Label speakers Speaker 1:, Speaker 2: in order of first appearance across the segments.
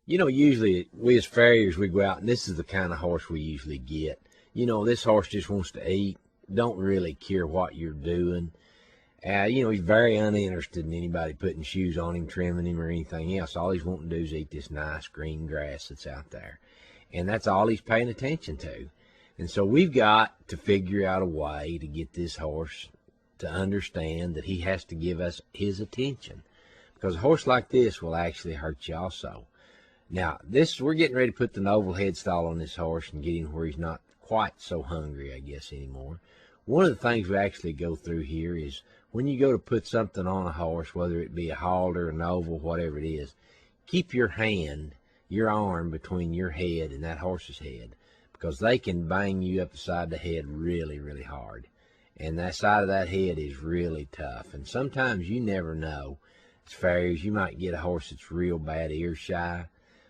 Speaker 1: Usually we as farriers, we go out, and this is the kind of horse we usually get. This horse just wants to eat, don't really care what you're doing. He's very uninterested in anybody putting shoes on him, trimming him, or anything else. All he's wanting to do is eat this nice green grass that's out there. And that's all he's paying attention to. And so we've got to figure out a way to get this horse to understand that he has to give us his attention. Because a horse like this will actually hurt you also. Now, we're getting ready to put the Noble head stall on this horse and get him where he's not quite so hungry, I guess, anymore. One of the things we actually go through here is when you go to put something on a horse, whether it be a halter, an oval, whatever it is, keep your arm between your head and that horse's head, because they can bang you up the side of the head really, really hard. And that side of that head is really tough. And sometimes you never know. As farriers, you might get a horse that's real bad ear shy,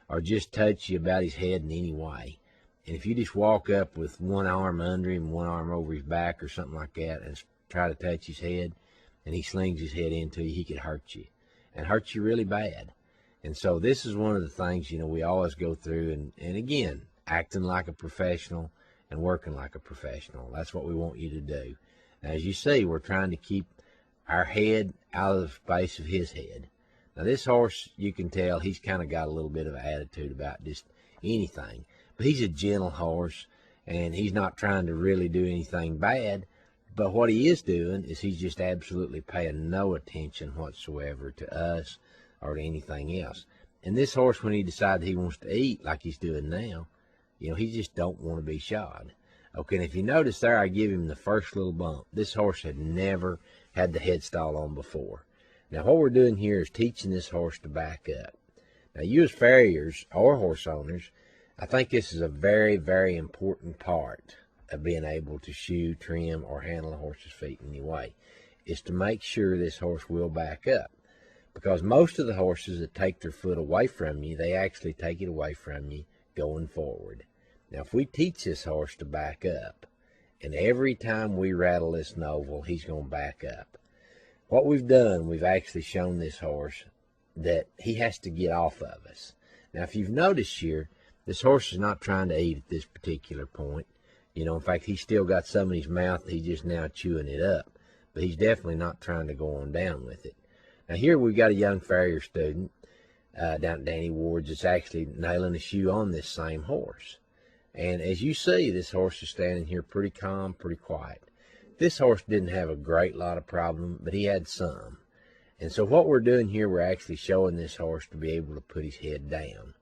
Speaker 1: or just touch you about his head in any way. And if you just walk up with one arm under him, one arm over his back or something like that, and try to touch his head, and he slings his head into you, he could hurt you, and hurt you really bad. And so this is one of the things, we always go through, and again, acting like a professional and working like a professional. That's what we want you to do. Now, as you see, we're trying to keep our head out of the space of his head. Now, this horse, you can tell he's kind of got a little bit of an attitude about just anything. But he's a gentle horse, and he's not trying to really do anything bad. But what he is doing is he's just absolutely paying no attention whatsoever to us or to anything else. And this horse, when he decides he wants to eat like he's doing now, he just don't want to be shod. Okay, and if you notice there, I give him the first little bump. This horse had never had the head stall on before. Now, what we're doing here is teaching this horse to back up. Now, you as farriers or horse owners, I think this is a very, very important part of being able to shoe, trim, or handle a horse's feet in any way, is to make sure this horse will back up. Because most of the horses that take their foot away from you, they actually take it away from you going forward. Now, if we teach this horse to back up, and every time we rattle this Noble, he's going to back up. What we've done, we've actually shown this horse that he has to get off of us. Now, if you've noticed here, this horse is not trying to eat at this particular point. In fact, he's still got some in his mouth. He's just now chewing it up. But he's definitely not trying to go on down with it. Now, here we've got a young farrier student down at Danny Ward's that's actually nailing a shoe on this same horse. And as you see, this horse is standing here pretty calm, pretty quiet. This horse didn't have a great lot of problem, but he had some. And so what we're doing here, we're actually showing this horse to be able to put his head down.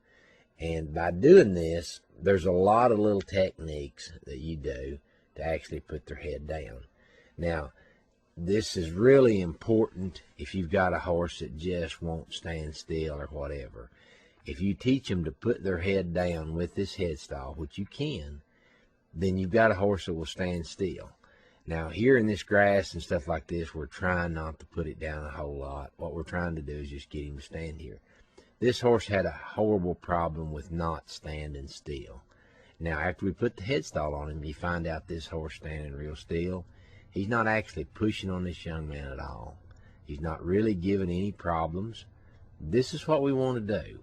Speaker 1: And by doing this, there's a lot of little techniques that you do to actually put their head down. Now, this is really important if you've got a horse that just won't stand still or whatever. If you teach them to put their head down with this head stall, which you can, then you've got a horse that will stand still. Now, here in this grass and stuff like this, we're trying not to put it down a whole lot. What we're trying to do is just get him to stand here. This horse had a horrible problem with not standing still. Now, after we put the head stall on him, you find out this horse standing real still. He's not actually pushing on this young man at all. He's not really giving any problems. This is what we want to do.